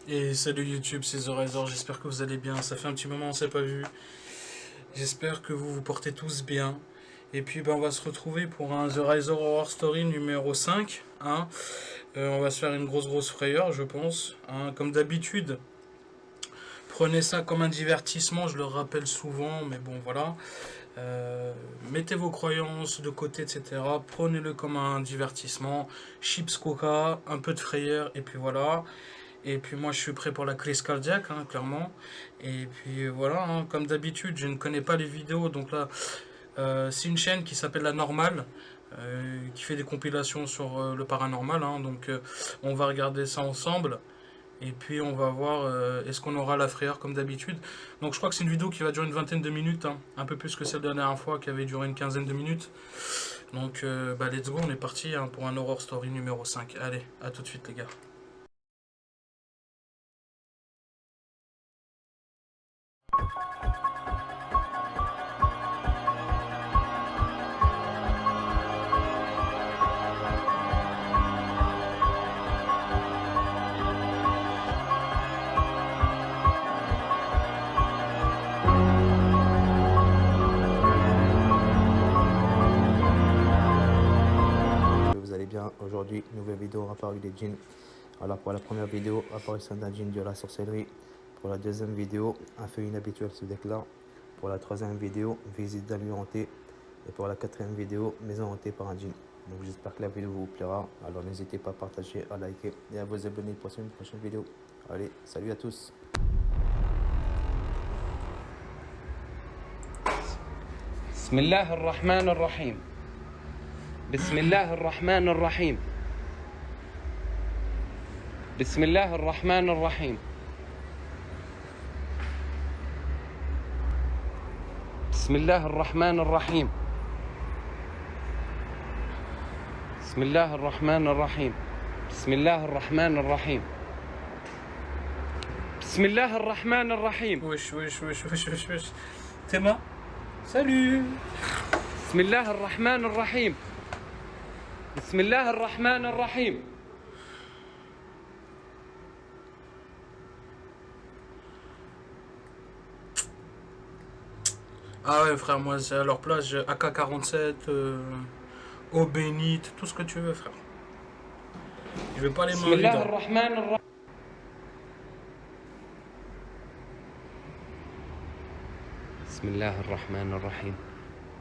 Et salut YouTube, c'est The Razor, j'espère que vous allez bien. Ça fait un petit moment on s'est pas vu. J'espère que vous vous portez tous bien. Et puis on va se retrouver pour un The Razor Horror Story numéro 5. Hein. On va se faire une grosse frayeur, je pense. Hein. Comme d'habitude, prenez ça comme un divertissement, je le rappelle souvent, mais bon voilà. Mettez vos croyances de côté, etc. Prenez-le comme un divertissement. Chips, coca, un peu de frayeur, et puis voilà. Et puis moi je suis prêt pour la crise cardiaque, hein, clairement. Et puis voilà, hein, comme d'habitude, je ne connais pas les vidéos. Donc là, c'est une chaîne qui s'appelle La Normale, qui fait des compilations sur le paranormal. Hein, donc on va regarder ça ensemble. Et puis on va voir est-ce qu'on aura la frayeur comme d'habitude. Donc je crois que c'est une vidéo qui va durer une vingtaine de minutes. Hein, un peu plus que celle de la dernière fois qui avait duré une quinzaine de minutes. Donc let's go, on est parti hein, pour un Horror Story numéro 5. Allez, à tout de suite les gars. Vous allez bien. Aujourd'hui, nouvelle vidéo apparue des djinns. Alors pour la première vidéo, apparition d'un djinn de la sorcellerie. Pour la deuxième vidéo, un feu inhabituel se déclare. Pour la troisième vidéo, visite d'un lieu hanté. Et pour la quatrième vidéo, maison hantée par un djinn. Donc j'espère que la vidéo vous plaira. Alors n'hésitez pas à partager, à liker et à vous abonner pour une prochaine vidéo. Allez, salut à tous. بسم الله الرحمن الرحيم بسم الله الرحمن الرحيم بسم الله الرحمن الرحيم بسم الله الرحمن الرحيم بسم الله الرحمن الرحيم بسم الله الرحمن الرحيم بسم الله الرحمن الرحيم Wesh. Théma. Salut. بسم الله الرحمن الرحيم بسم الله الرحمن الرحيم Ah ouais frère, moi c'est à leur place, j'ai AK-47, eau bénite, tout ce que tu veux frère. Je vais pas les بسم mains الله vides. الرحمن الرحيم بسم الله الرحمن الرحيم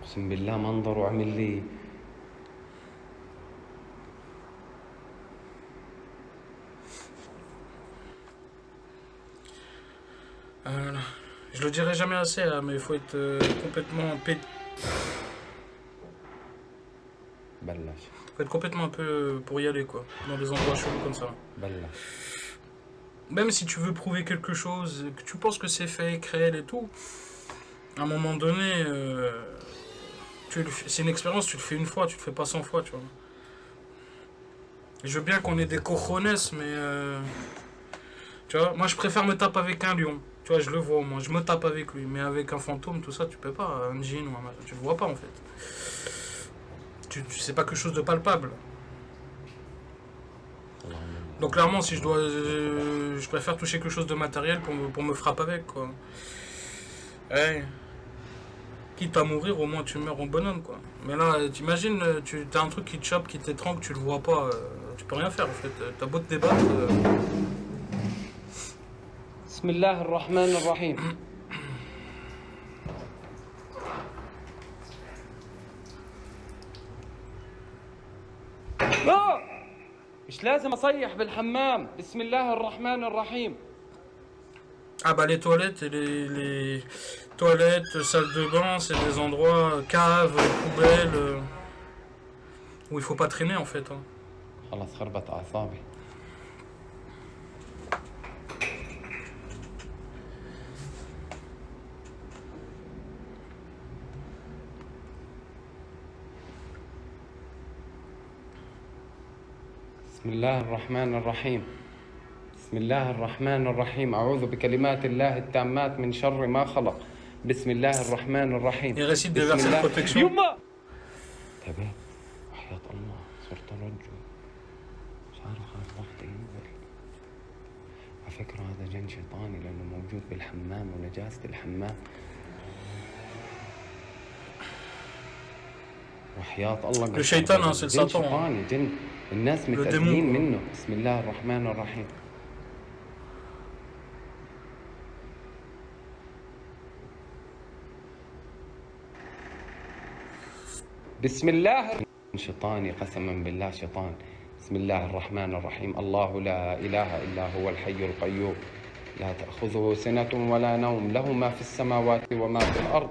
اقسم بالله منظر وعمل لي Voilà. Je le dirai jamais assez, hein, mais il faut être complètement بلش faut être complètement un peu pour y aller quoi, dans des endroits chelous comme ça. بلش Même si tu veux prouver quelque chose, que tu penses que c'est fake, réel et tout, à un moment donné, c'est une expérience, tu le fais une fois, tu le fais pas 100 fois, tu vois. Je veux bien qu'on ait des cojones, mais tu vois, moi je préfère me taper avec un lion. Tu vois, je le vois au moins, je me tape avec lui. Mais avec un fantôme, tout ça, tu peux pas. Un djinn ou un tu le vois pas en fait. C'est pas quelque chose de palpable. Donc clairement, si je dois, je préfère toucher quelque chose de matériel pour me frapper avec quoi. Ouais. Quitte à mourir, au moins tu meurs en bonhomme quoi. Mais là, t'imagines, tu as un truc qui te chope, qui t'étrangle, tu le vois pas, tu peux rien faire en fait. T'as beau te débattre. بسم الله الرحمن الرحيم مش لازم اصيح بالحمام بسم الله الرحمن الرحيم Ah bah les toilettes et les toilettes, salles de bain, c'est des endroits, caves, poubelles, où il faut pas traîner en fait. Hein. خلاص خربت اعصابي بسم الله الرحمن الرحيم بسم الله الرحمن الرحيم أعوذ بكلمات الله التامات من شر ما خلق بسم الله الرحمن الرحيم Il récite des بسم versets de الله protection. يما تبعت وحياة الله صرت رجل مش عارف خلاص ضغطي ينزل فكرة هذا جن شيطاني لأنه موجود بالحمام ونجاسة الحمام. وحياة الله الشيطان جن سلطان شيطاني، جن الناس متأذيين منه. بسم الله الرحمن الرحيم. بسم الله شيطاني، قسما بالله شيطان. بسم الله الرحمن الرحيم. الله لا إله إلا هو الحي القيوم لا تأخذه سنة ولا نوم، له ما في السماوات وما في الأرض.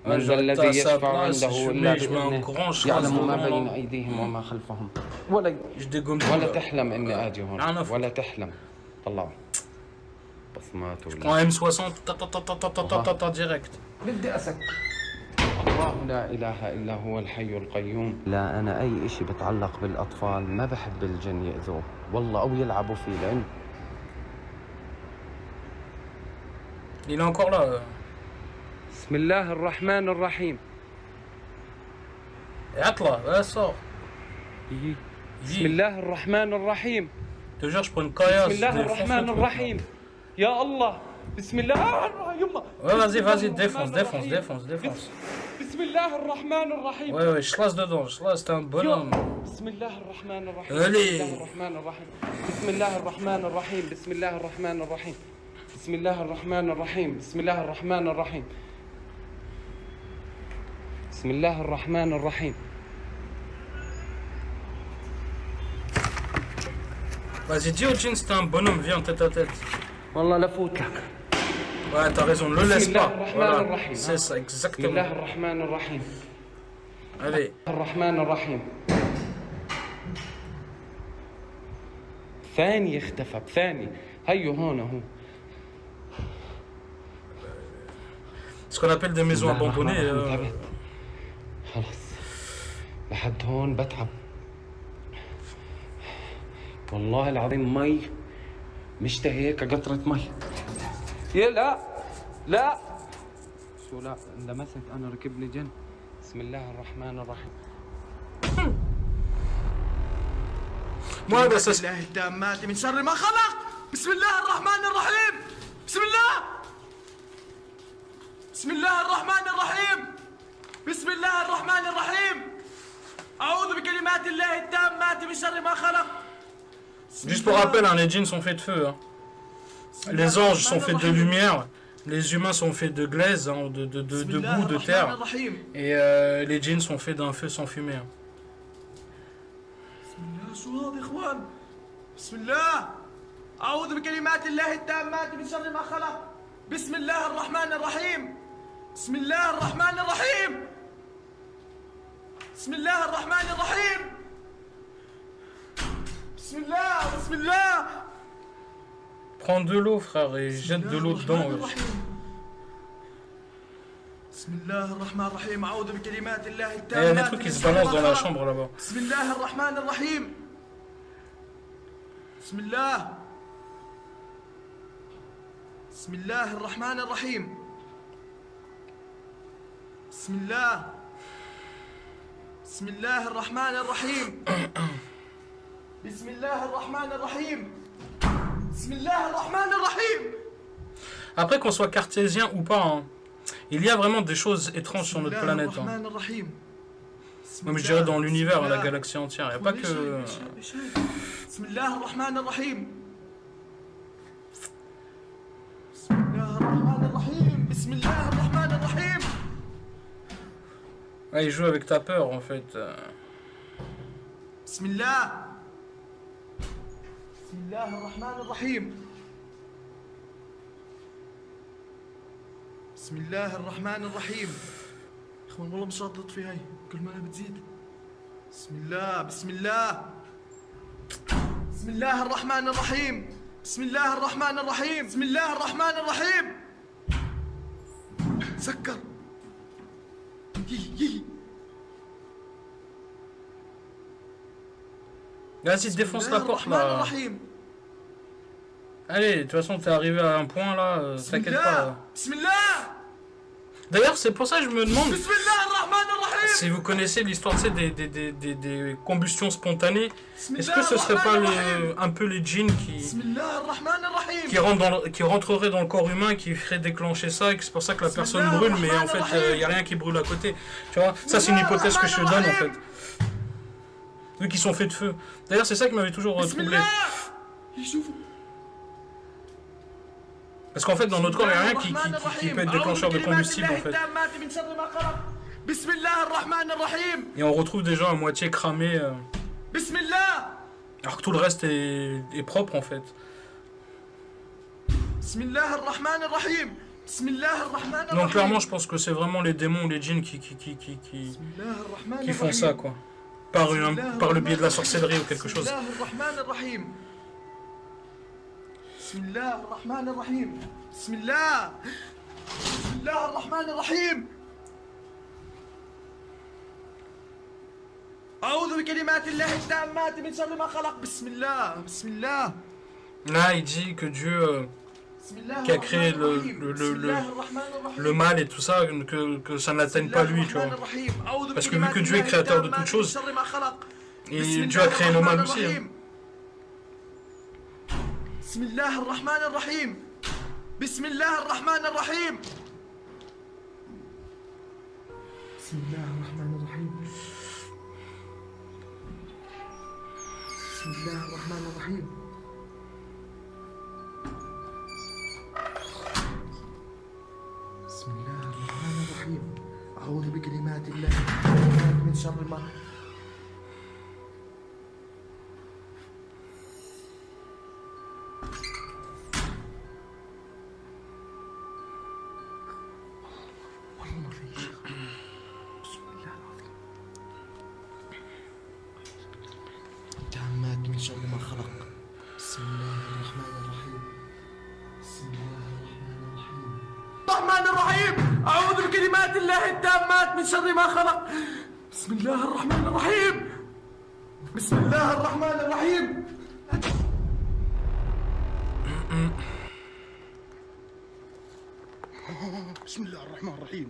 من ذا الذي يشفع عنده إلا بإذنه، يعلم ما بين أيديهم وما خلفهم، ولا تحلم إني آجي هون، ولا تحلم. طلعوا بصمات ولا M60 direct. بدي أسك. الله لا إله إلا هو الحي القيوم. لا أنا أي إشي بتعلق بالأطفال ما بحب الجن يأذوه والله، أو يلعبوا فيه لأن Il est encore là. بسم الله الرحمن الرحيم. اطلع sors. بسم الله الرحمن الرحيم. Je te jure, je prends une caillasse. بسم الله الرحمن الرحيم. يا الله. بسم الله يما. Ouais, vas-y, défonce. بسم الله الرحمن الرحيم. Ouais, je te laisse dedans, c'est un bonhomme. بسم الله الرحمن الرحيم. Allez. بسم الله الرحمن الرحيم. بسم الله الرحمن الرحيم. بسم الله الرحمن الرحيم. بسم الله الرحمن الرحيم. بسم الله الرحمن الرحيم. بسم الله الرحمن الرحيم. Vas-y, dis au djinn, c'était un bonhomme, viens tête à tête. والله لفوت لك. Ouais, t'as raison, ne le laisse pas. Voilà, c'est ça, بسم exactement. الله الرحمن الرحيم. Allez. الرحمن الرحيم. ثاني اختفى بثاني. هيو هون هو. Ce qu'on appelle des maisons abandonnées. خلاص لحد هون بتعب والله العظيم. مي مشتهي هيك قطرة مي. يا لا شو لا لمست انا ركبني جن. بسم الله الرحمن الرحيم. Moi, bah, ça الله التامات من شر ما خلق. بسم الله الرحمن الرحيم. بسم الله. بسم الله الرحمن الرحيم. بسم الله الرحمن الرحيم. أعوذ بكلمات الله التامات من شر ما خلق. Juste pour rappel, hein, les djinns sont faits de feu. Hein. Les anges sont faits de lumière. Les humains sont faits de glaise, hein, de boue, de terre. Et les djinns sont faits d'un feu sans fumée. Hein. بسم الله. شو هذا يا إخوان؟ بسم الله. أعوذ بكلمات الله التامات من شر ما خلق. بسم الله الرحمن الرحيم. بسم الله الرحمن الرحيم. بسم الله الرحمن الرحيم. بسم الله. بسم الله. Prends de l'eau, frère, et jette de l'eau dedans. Ouais. بسم الله الرحمن الرحيم. أعوذ بكلمات الله Il y a des التامات trucs qui من se شر ما balancent dans la خلق. chambre là-bas. بسم الله الرحمن الرحيم. بسم الله. بسم الله الرحمن الرحيم. بسم الله. بسم الله الرحمن الرحيم. بسم الله الرحمن الرحيم. بسم الله الرحمن الرحيم. Après, qu'on soit cartésien ou pas, hein, il y a vraiment des choses étranges sur notre planète. Hein. الرحمن الرحيم. Même je dirais dans l'univers, la galaxie entière. Il n'y a pas que... بسم الله الرحمن الرحيم. بسم الله الرحمن الرحيم. بسم الله الرحمن الرحيم. Ah, il joue avec ta peur en fait. بسم الله. بسم الله الرحمن الرحيم. بسم الله الرحمن الرحيم. اخوان والله مش راضي اطفي هاي كل ما بتزيد. بسم الله. بسم الله. بسم الله الرحمن الرحيم. بسم الله الرحمن الرحيم. بسم الله الرحمن الرحيم. سكر. يي. Vas-y, défonce la porte là. Allez, de toute façon, t'es arrivé à un point là, t'inquiète pas. Bismillah. D'ailleurs, c'est pour ça que je me demande Si vous connaissez l'histoire, tu sais, des combustions spontanées, بسم est-ce الله que ce serait الرحمن pas الرحيم. un peu les djinns بسم الله الرحمن الرحيم. qui rentreraient dans le corps humain, qui ferait déclencher ça, et que c'est pour ça que la personne brûle, mais en fait, il n'y a rien qui brûle à côté. Tu vois, ça c'est une hypothèse que je te donne en fait. Vu qu'ils sont faits de feu. D'ailleurs, c'est ça qui m'avait toujours بسم troublé. الله. يشوفوا. Parce qu'en fait, dans notre corps, il n'y a rien qui peut être déclencheur de combustible en fait. بسم الله الرحمن الرحيم. Et on retrouve des gens à moitié cramés, بسم الله. alors que tout le reste est propre en fait. بسم الله الرحمن الرحيم. بسم الله الرحمن الرحيم. Donc clairement, je pense que c'est vraiment les démons ou les djinns qui بسم الله الرحمن font الرحيم. ça quoi. Par le biais de la sorcellerie ou quelque chose. بسم الله الرحمن الرحيم. بسم الله الرحمن الرحيم. بسم الله. بسم الله الرحمن الرحيم. أعوذ بكلمات الله التامات من شر ما خلق. بسم الله. بسم الله. Là, il dit que Dieu بسم الله qui a créé الرحمن الرحيم. بسم الله الرحمن الرحيم. le mal et tout ça, que ça n'atteigne pas lui, tu vois. Parce que vu que Dieu est créateur de toutes choses, et Dieu a créé le mal aussi. Hein. بسم الله الرحمن الرحيم. بسم الله الرحمن الرحيم. بسم الله الرحمن الرحيم. بسم الله الرحمن الرحيم. بسم الله الرحمن الرحيم. أعوذ بكلمات الله التامات من شر ما والله ما في شيء. بسم الله العظيم. تامات من شر ما خلق. بسم الله الرحمن الرحيم. بسم الله الرحمن الرحيم. الرحمن الرحيم. أعوذ بكلمات الله التامات من شر ما خلق. بسم الله الرحمن الرحيم. بسم الله الرحمن الرحيم. بسم الله الرحمن الرحيم.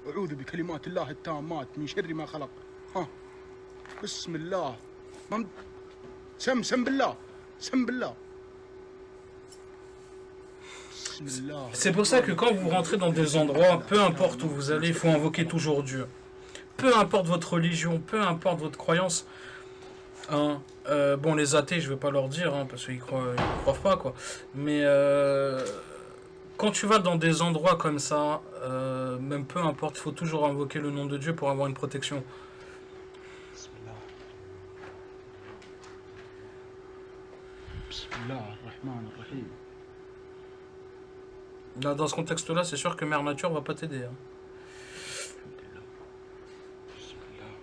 أعوذ بكلمات الله التامات من شر ما خلق. ها بسم الله. سم بالله. سم بالله. بسم الله. C'est pour ça que quand vous rentrez dans des endroits, peu importe où vous allez, il faut invoquer toujours Dieu. Peu importe votre religion, peu importe votre croyance. Hein, bon, les athées, je ne vais pas leur dire, hein, parce qu'ils croient pas, quoi. Mais quand tu vas dans des endroits comme ça, même peu importe, il faut toujours invoquer le nom de Dieu pour avoir une protection. بسم الله. بسم الله الرحمن الرحيم. Là, dans ce contexte-là, c'est sûr que Mère Nature va pas t'aider. Hein. بسم الله.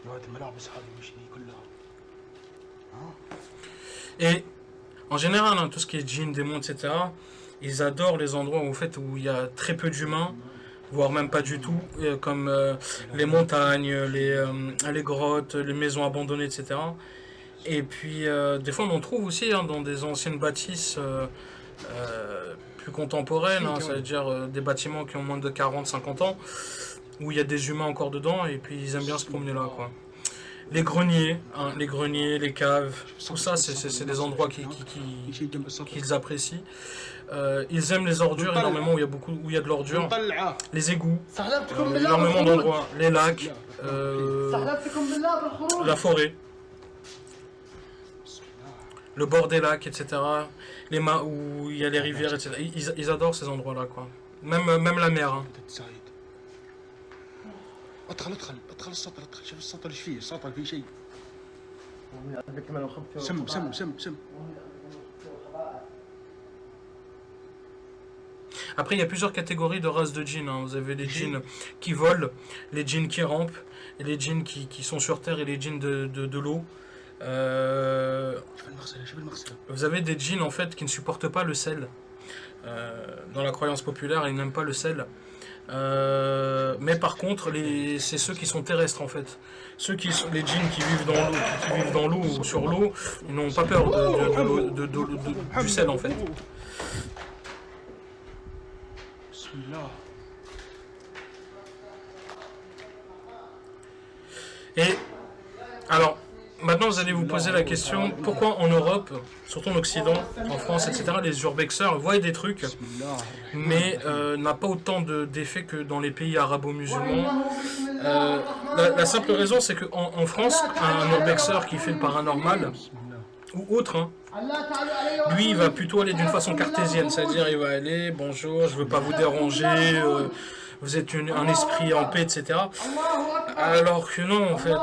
يا ولد الملابس هذه وش ذي كلها؟ Et en général, hein, tout ce qui est djinn, démons, etc., ils adorent les endroits où, en fait, où il y a très peu d'humains, voire même pas du tout, comme les montagnes, les grottes, les maisons abandonnées, etc. Et puis, des fois, on en trouve aussi hein, dans des anciennes bâtisses plus contemporaines, hein, c'est-à-dire des bâtiments qui ont moins de 40-50 ans, où il y a des humains encore dedans, et puis ils aiment bien se promener là, quoi. Les greniers, hein, les caves, tout ça, c'est des endroits qu'ils apprécient. Ils aiment les ordures énormément, où il y a de l'ordure. Les égouts, énormément d'endroits. Les lacs, la forêt, le bord des lacs, etc. Les où il y a les rivières, etc. Ils adorent ces endroits-là, quoi. Même la mer. Hein. ادخل السطر. ادخل شوف السطر ايش فيه. السطر فيه شيء. سم. Après, il y a plusieurs catégories de races de djinns. Hein. Vous avez les djinns qui volent, les djinns qui rampent, et les djinns qui sont sur terre et les djinns de l'eau. Vous avez des djinns en fait qui ne supportent pas le sel. Dans la croyance populaire, ils n'aiment pas le sel. Mais par contre, c'est ceux qui sont terrestres en fait. Les djinns qui vivent dans l'eau ou sur l'eau, ils n'ont pas peur du sel en fait. maintenant, vous allez vous poser la question, pourquoi en Europe, surtout en Occident, en France, etc., les urbexeurs voient des trucs, mais n'a pas autant d'effet que dans les pays arabo-musulmans. La simple raison, c'est qu'en France, un urbexeur qui fait le paranormal, ou autre, hein, lui, il va plutôt aller d'une façon cartésienne, c'est-à-dire il va aller, bonjour, je veux pas vous déranger, vous êtes un esprit en paix, etc. Alors que non, en fait,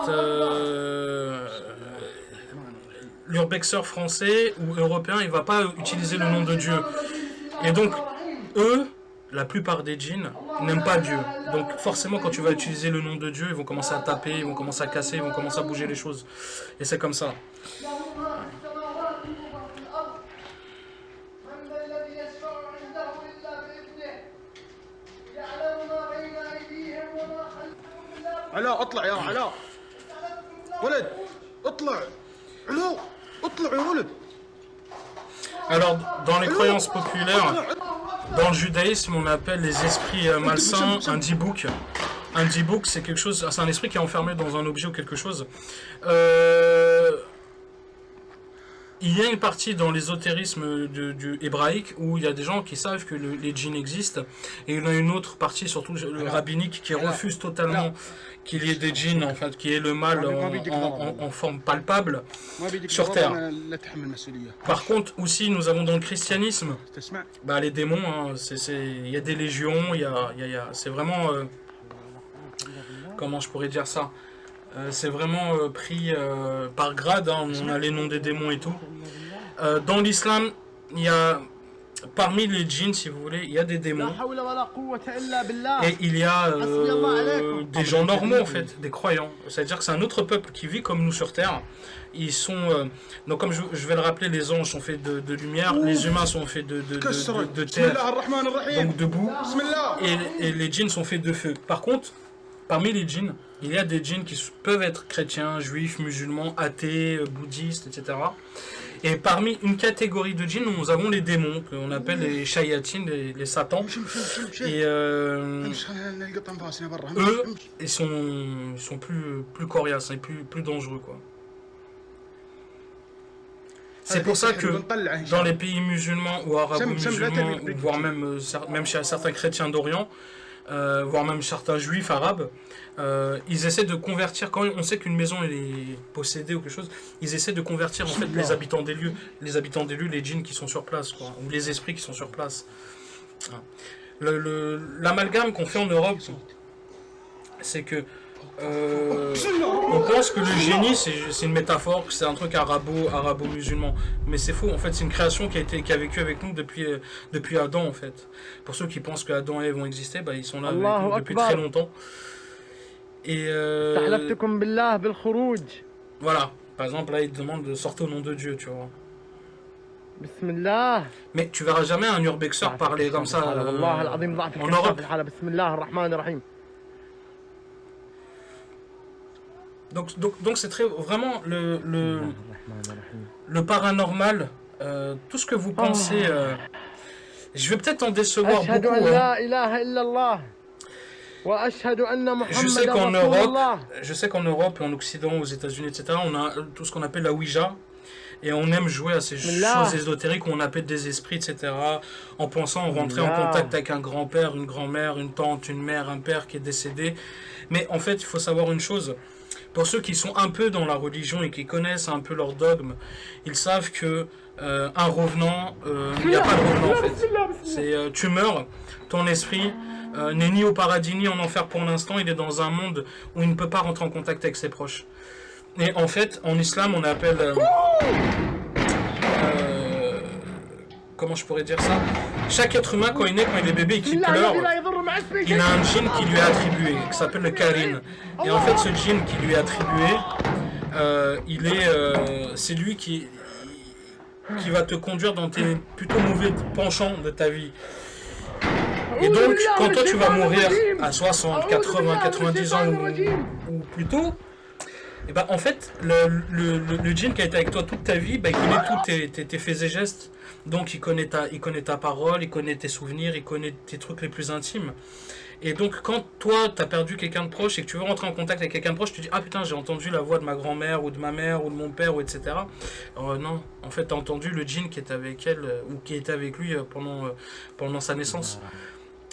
l'urbexeur français ou européen, il va pas utiliser le nom de Dieu. Et donc, eux, la plupart des djinns n'aiment pas Dieu. Donc forcément, quand tu vas utiliser le nom de Dieu, ils vont commencer à taper, ils vont commencer à casser, ils vont commencer à bouger les choses. Et c'est comme ça. علاء اطلع يا علاء ولد اطلع علاء اطلع يا ولد. Alors, dans les croyances populaires, dans le judaïsme, on appelle les esprits malsains un dibouk. Un dibouk, c'est quelque chose, c'est un esprit qui est enfermé dans un objet ou quelque chose. Il y a une partie dans l'ésotérisme du hébraïque où il y a des gens qui savent que les djinns existent, et il y en a une autre partie, surtout le rabbinique, qui refuse totalement qu'il y ait des djinns, en fait, qu'il y ait le mal en forme palpable sur Terre. Par contre, aussi, nous avons dans le christianisme, bah, les démons, hein, il y a des légions, c'est vraiment... comment je pourrais dire ça ? C'est vraiment pris par grade, hein, on a les noms des démons et tout. Dans l'islam, il y a, parmi les djinns, si vous voulez, il y a des démons. Et il y a des gens normaux, en fait, des croyants. C'est-à-dire que c'est un autre peuple qui vit comme nous sur Terre. Ils sont... donc comme je vais le rappeler, les anges sont faits de lumière, les humains sont faits de terre, donc de boue, et les djinns sont faits de feu. Par contre, parmi les djinns, il y a des djinns qui peuvent être chrétiens, juifs, musulmans, athées, bouddhistes, etc. Et parmi une catégorie de djinns, nous avons les démons, qu'on appelle les shayatines, les satans. Et eux, ils sont plus coriaces, et plus dangereux, quoi. C'est pour ça que dans les pays musulmans ou arabo-musulmans, voire même chez certains chrétiens d'Orient, voire même certains juifs arabes, ils essaient de convertir, quand on sait qu'une maison est possédée ou quelque chose, ils essaient de convertir en fait les habitants des lieux, les djinns qui sont sur place, quoi, ou les esprits qui sont sur place. L'amalgame qu'on fait en Europe, c'est que on pense que le génie c'est une métaphore, que c'est un truc arabo-musulman, mais c'est faux. En fait, c'est une création qui a vécu avec nous depuis Adam, en fait. Pour ceux qui pensent que Adam et Ève vont exister, bah, ils sont là avec nous depuis très longtemps. Et voilà, par exemple là ils te demandent de sortir au nom de Dieu, tu vois. Mais tu verras jamais un urbexeur parler comme ça en Europe. Donc c'est vraiment le paranormal, tout ce que vous pensez. Je vais peut-être en décevoir beaucoup. Je sais qu'en Europe, en Occident, aux États-Unis, etc., on a tout ce qu'on appelle la Ouija. Et on aime jouer à ces choses ésotériques qu'on appelle des esprits, etc. En pensant rentrer en contact avec un grand-père, une grand-mère, une tante, une mère, un père qui est décédé. Mais en fait, il faut savoir une chose. Pour ceux qui sont un peu dans la religion et qui connaissent un peu leur dogme, ils savent que un revenant, il n'y a pas de revenant en fait. C'est tu meurs, ton esprit n'est ni au paradis ni en enfer pour l'instant, il est dans un monde où il ne peut pas rentrer en contact avec ses proches. Et en fait, en islam, on appelle... comment je pourrais dire ça? Chaque être humain, quand il est bébé et qu'il pleure, il a un djinn qui lui est attribué, qui s'appelle le Karin. Et en fait, ce djinn qui lui est attribué, c'est lui qui va te conduire dans tes plutôt mauvais penchants de ta vie. Et donc, quand toi tu vas mourir à 60, 80, 90 ans ou plus tôt, Et bah, en fait, le djinn qui a été avec toi toute ta vie, bah, il connaît tous tes faits et gestes. Donc, il connaît ta parole, il connaît tes souvenirs, il connaît tes trucs les plus intimes. Et donc, quand toi, t'as perdu quelqu'un de proche et que tu veux rentrer en contact avec quelqu'un de proche, tu te dis, ah putain, j'ai entendu la voix de ma grand-mère, ou de ma mère, ou de mon père, ou etc. Non, en fait, t'as entendu le djinn qui était avec elle, ou qui était avec lui pendant sa naissance.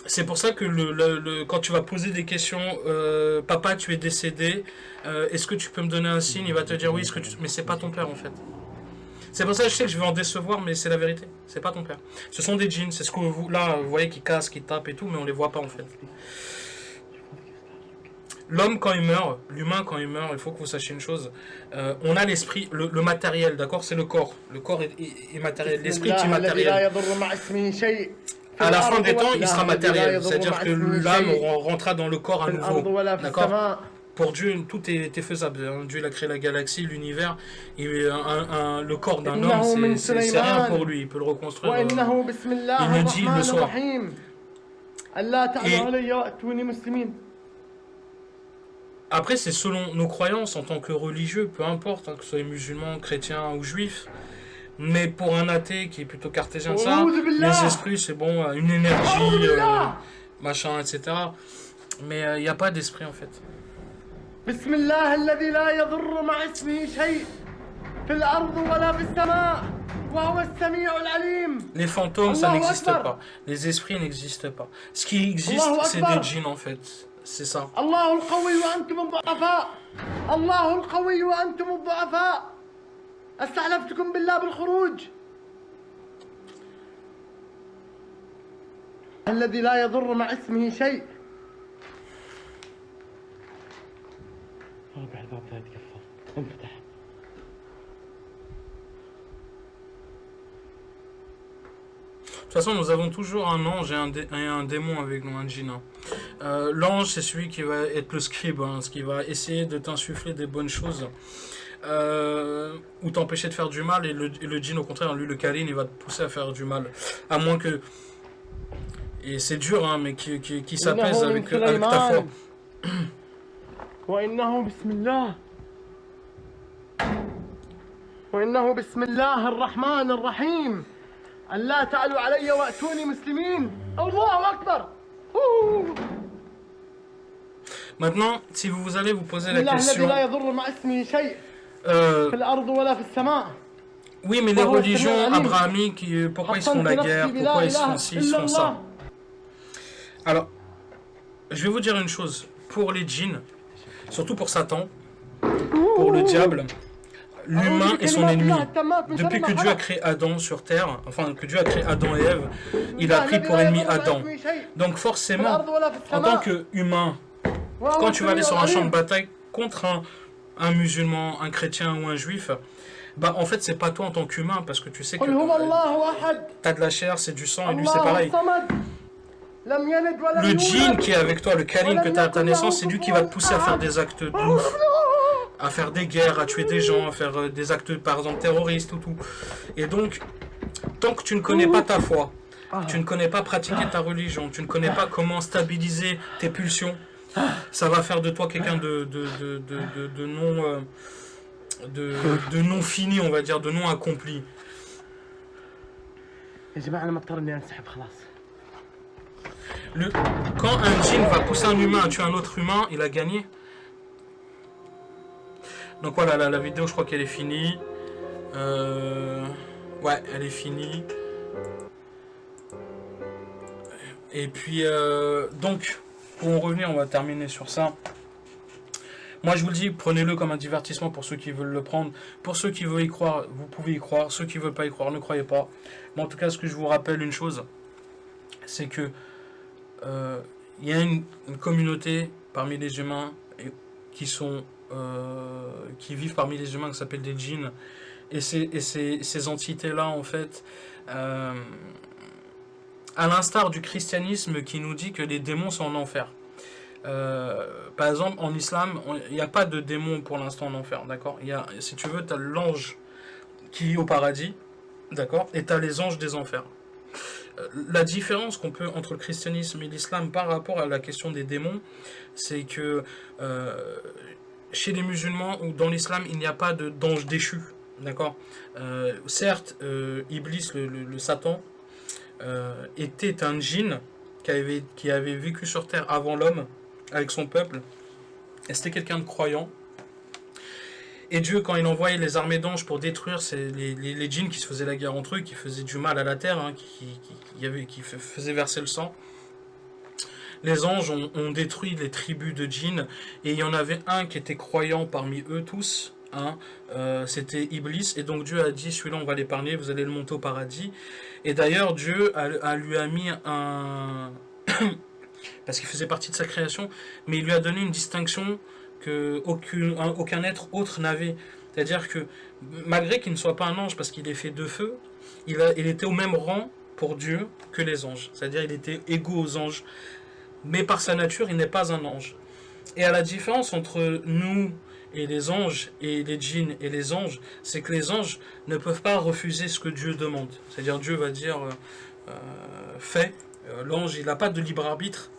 C'est pour ça que quand tu vas poser des questions, papa, tu es décédé, est-ce que tu peux me donner un signe? Il va te dire oui, mais c'est pas ton père en fait. C'est pour ça que je sais que je vais en décevoir, mais c'est la vérité. C'est pas ton père. Ce sont des djinns, c'est ce que vous, là, vous voyez qui cassent, qui tapent et tout, mais on les voit pas en fait. L'homme quand il meurt, l'humain quand il meurt, il faut que vous sachiez une chose. On a l'esprit, le matériel, d'accord? C'est le corps. Le corps est matériel, l'esprit est immatériel. À la fin des temps, il sera matériel. C'est-à-dire que l'âme rentrera dans le corps à nouveau. D'accord? Pour Dieu, tout est faisable. Dieu il a créé la galaxie, l'univers. Et le corps d'un homme, c'est rien pour lui. Il peut le reconstruire. Il le dit, il le soit. Et après, c'est selon nos croyances en tant que religieux, peu importe, hein, que ce soit musulman, chrétien ou juif. Mais pour un athée qui est plutôt cartésien, ça, les esprits, c'est bon, une énergie, machin, etc. Mais il n'y a pas d'esprit en fait. Bismillah, alladhi la yadurru ma'a ismihi shay' fil ardi wala fis sama' wa huwa as-sami'ul 'alim. Les fantômes, ça n'existe pas. Les esprits n'existent pas. Ce qui existe, c'est des djinns en fait. C'est ça. Allahu al-qawi wa antum ad-du'afa. Allahu al-qawi wa antum ad-du'afa. استحلفتكم بالله بالخروج الذي لا يضر مع اسمه شيء. ربع الباب لا يتكفر انفتح. De toute façon, nous avons toujours un ange et un démon avec nous, un djinn. L'ange, c'est celui qui va être le scribe, hein, ce qui va essayer de t'insuffler des bonnes choses. Ou t'empêcher de faire du mal, et le djinn au contraire, lui le câline, il va te pousser à faire du mal, à moins que, et c'est dur hein, mais qui s'apaise avec ta foi. وإنه بسم الله وإنه بسم الله الرحمن الرحيم ألا تعلوا علي وأتوني مسلمين. الله أكبر. Maintenant, si vous allez vous poser la question, oui, mais les religions abrahamiques, pourquoi ils se font la guerre, pourquoi ils se font ci, ils se font ça. Alors, je vais vous dire une chose, pour les djinns, surtout pour Satan, pour le diable, l'humain est son ennemi. Depuis que Dieu a créé Adam sur terre, enfin que Dieu a créé Adam et Ève, il a pris pour ennemi Adam. Donc forcément, en tant qu'humain, quand tu vas aller sur un champ de bataille contre un musulman, un chrétien ou un juif, bah en fait c'est pas toi en tant qu'humain, parce que tu sais que t'as de la chair, c'est du sang, et lui c'est pareil. Le djinn qui est avec toi, le karim que t'as à ta naissance, c'est lui qui va te pousser à faire des actes de ouf, à faire des guerres, à tuer des gens, à faire des actes par exemple terroristes ou tout. Et donc, tant que tu ne connais pas ta foi, tu ne connais pas pratiquer ta religion, tu ne connais pas comment stabiliser tes pulsions, ça va faire de toi quelqu'un de non fini, on va dire, de non accompli. Quand un djinn va pousser un humain à tuer un autre humain, il a gagné. Donc voilà, la vidéo, je crois qu'elle est finie. Ouais, elle est finie. Et puis, donc, pour en revenir, on va terminer sur ça. Moi, je vous le dis, prenez-le comme un divertissement pour ceux qui veulent le prendre. Pour ceux qui veulent y croire, vous pouvez y croire. Ceux qui ne veulent pas y croire, ne croyez pas. Mais en tout cas, ce que je vous rappelle une chose, c'est que il y a une communauté parmi les humains qui vivent parmi les humains, qui s'appellent des djinns. Et ces entités-là, en fait, à l'instar du christianisme qui nous dit que les démons sont en enfer. Par exemple, en islam, il n'y a pas de démons pour l'instant en enfer, d'accord? Si tu veux, tu as l'ange qui est au paradis, d'accord? Et tu as les anges des enfers. La différence qu'on peut entre le christianisme et l'islam par rapport à la question des démons, c'est que chez les musulmans ou dans l'islam, il n'y a pas d'ange déchu. D'accord. Certes, Iblis, le Satan, était un djinn qui avait vécu sur terre avant l'homme, avec son peuple. Et c'était quelqu'un de croyant. Et Dieu, quand il envoyait les armées d'anges pour détruire les djinns qui se faisaient la guerre entre eux, qui faisaient du mal à la terre, hein, qui faisaient verser le sang, les anges ont détruit les tribus de djinns. Et il y en avait un qui était croyant parmi eux tous. Hein, c'était Iblis. Et donc Dieu a dit, celui-là on va l'épargner, vous allez le monter au paradis. Et d'ailleurs Dieu lui a mis un... parce qu'il faisait partie de sa création, mais il lui a donné une distinction que aucun être autre n'avait. C'est-à-dire que, malgré qu'il ne soit pas un ange, parce qu'il est fait de feu, il était au même rang pour Dieu que les anges. C'est-à-dire il était égaux aux anges. Mais par sa nature, il n'est pas un ange. Et à la différence entre nous et les anges, et les djinns et les anges, c'est que les anges ne peuvent pas refuser ce que Dieu demande. C'est-à-dire Dieu va dire, fais. L'ange, il n'a pas de libre arbitre.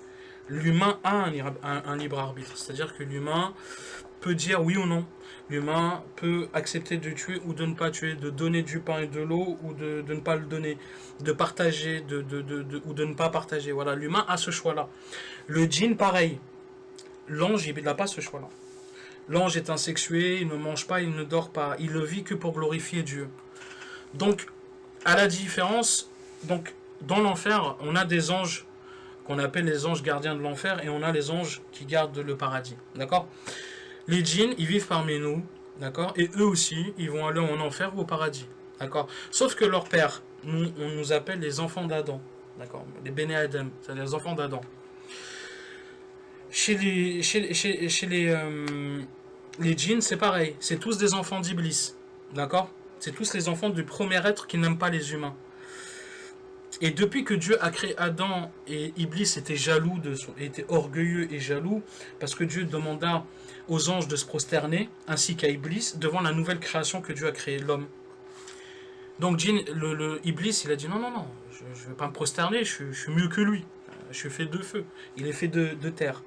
L'humain a un libre arbitre. C'est-à-dire que l'humain peut dire oui ou non. L'humain peut accepter de tuer ou de ne pas tuer, de donner du pain et de l'eau ou de ne pas le donner, de partager ou de ne pas partager. Voilà, l'humain a ce choix-là. Le djinn, pareil. L'ange, il n'a pas ce choix-là. L'ange est insexué, il ne mange pas, il ne dort pas. Il ne vit que pour glorifier Dieu. Donc, à la différence, donc, dans l'enfer, on a des anges qu'on appelle les anges gardiens de l'enfer, et on a les anges qui gardent le paradis. D'accord? Les djinns, ils vivent parmi nous, d'accord? Et eux aussi, ils vont aller en enfer ou au paradis. D'accord? Sauf que leur père, on nous appelle les enfants d'Adam. D'accord? Les Béné Adam, c'est les enfants d'Adam. Chez les djinns, c'est pareil. C'est tous des enfants d'Iblis. D'accord? C'est tous les enfants du premier être qui n'aiment pas les humains. Et depuis que Dieu a créé Adam, et Iblis était jaloux, était orgueilleux et jaloux, parce que Dieu demanda aux anges de se prosterner, ainsi qu'à Iblis, devant la nouvelle création que Dieu a créée, l'homme. Donc Iblis, il a dit non, je ne vais pas me prosterner, je suis mieux que lui. Je suis fait de feu, il est fait de terre.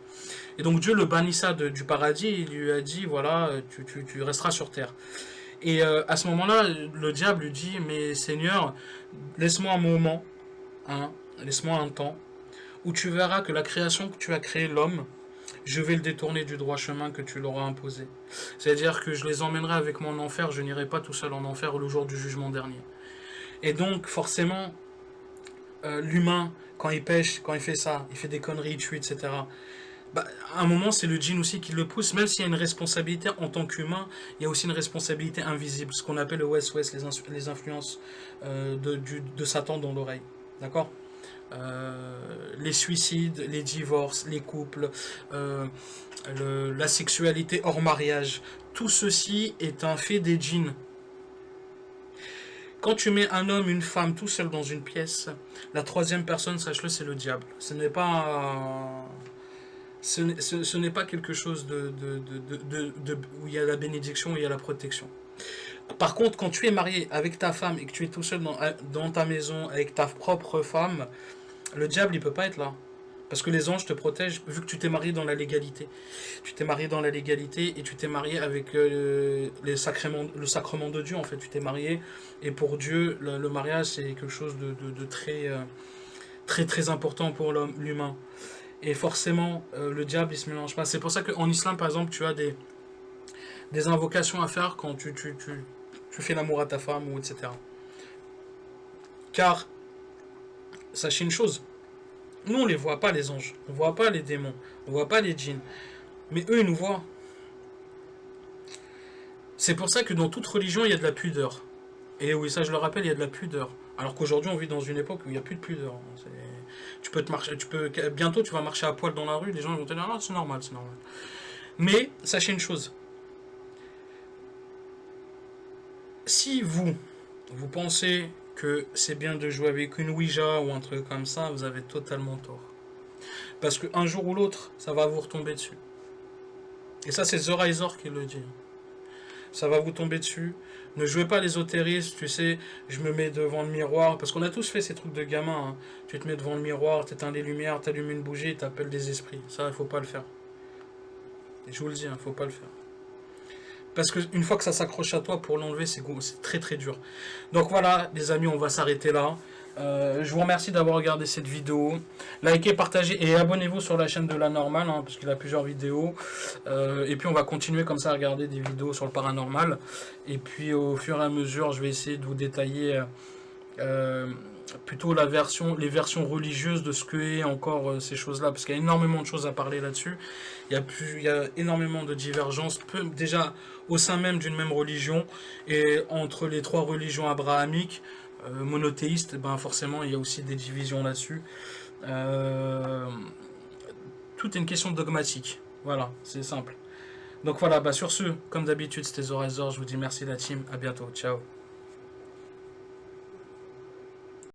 Et donc Dieu le bannissa du paradis, et il lui a dit, voilà, tu resteras sur terre. Et à ce moment-là, le diable lui dit, mais Seigneur, laisse-moi un moment, hein, laisse-moi un temps, où tu verras que la création que tu as créée, l'homme, je vais le détourner du droit chemin que tu leur as imposé. C'est-à-dire que je les emmènerai avec moi en enfer, je n'irai pas tout seul en enfer le jour du jugement dernier. Et donc, forcément, l'humain, quand il pêche, quand il fait ça, il fait des conneries, il tue, etc., à un moment, c'est le djinn aussi qui le pousse, même s'il y a une responsabilité en tant qu'humain, il y a aussi une responsabilité invisible, ce qu'on appelle le West-West, les influences de Satan dans l'oreille. D'accord? Les suicides, les divorces, les couples, la sexualité hors mariage, tout ceci est un fait des djinns. Quand tu mets un homme, une femme tout seul dans une pièce, la troisième personne, sache-le, c'est le diable. Ce n'est pas... Ce n'est pas quelque chose où il y a la bénédiction, où il y a la protection. Par contre, quand tu es marié avec ta femme et que tu es tout seul dans ta maison avec ta propre femme, le diable, il ne peut pas être là. Parce que les anges te protègent, vu que tu t'es marié dans la légalité. Tu t'es marié dans la légalité et tu t'es marié avec le sacrement de Dieu, en fait. Tu t'es marié, et pour Dieu, le mariage, c'est quelque chose de très, très, très important pour l'humain. Et forcément, le diable, il se mélange pas. C'est pour ça qu'en islam, par exemple, tu as des invocations à faire quand tu fais l'amour à ta femme, ou etc. Car, sachez une chose, nous, on ne les voit pas, les anges. On ne voit pas les démons. On ne voit pas les djinns. Mais eux, ils nous voient. C'est pour ça que dans toute religion, il y a de la pudeur. Et oui, ça, je le rappelle, il y a de la pudeur. Alors qu'aujourd'hui, on vit dans une époque où il n'y a plus de pudeur. Bientôt, tu vas marcher à poil dans la rue, les gens vont te dire, ah, c'est normal, c'est normal. Mais, sachez une chose. Si vous pensez que c'est bien de jouer avec une Ouija ou un truc comme ça, vous avez totalement tort. Parce qu'un jour ou l'autre, ça va vous retomber dessus. Et ça, c'est The Riser qui le dit. Ça va vous tomber dessus. Ne jouez pas l'ésotériste, tu sais, je me mets devant le miroir, parce qu'on a tous fait ces trucs de gamin, hein. Tu te mets devant le miroir, t'éteins les lumières, t'allumes une bougie, t'appelles des esprits. Ça, il faut pas le faire. Et je vous le dis, il faut pas le faire. Parce qu'une fois que ça s'accroche à toi, pour l'enlever, c'est très très dur. Donc voilà, les amis, on va s'arrêter là. Je vous remercie d'avoir regardé cette vidéo. Likez, partagez et abonnez-vous sur la chaîne de La Normale, hein, parce qu'il a plusieurs vidéos. Et puis on va continuer comme ça à regarder des vidéos sur le paranormal. Et puis au fur et à mesure, je vais essayer de vous détailler plutôt les versions religieuses de ce que est encore ces choses-là, parce qu'il y a énormément de choses à parler là-dessus. Il y a énormément de divergences, déjà au sein même d'une même religion, et entre les trois religions abrahamiques, monothéistes, ben forcément il y a aussi des divisions là-dessus. Tout est une question dogmatique. Voilà, c'est simple. Donc voilà, bah sur ce, comme d'habitude, c'était Zoraizor, je vous dis merci la team, à bientôt, ciao.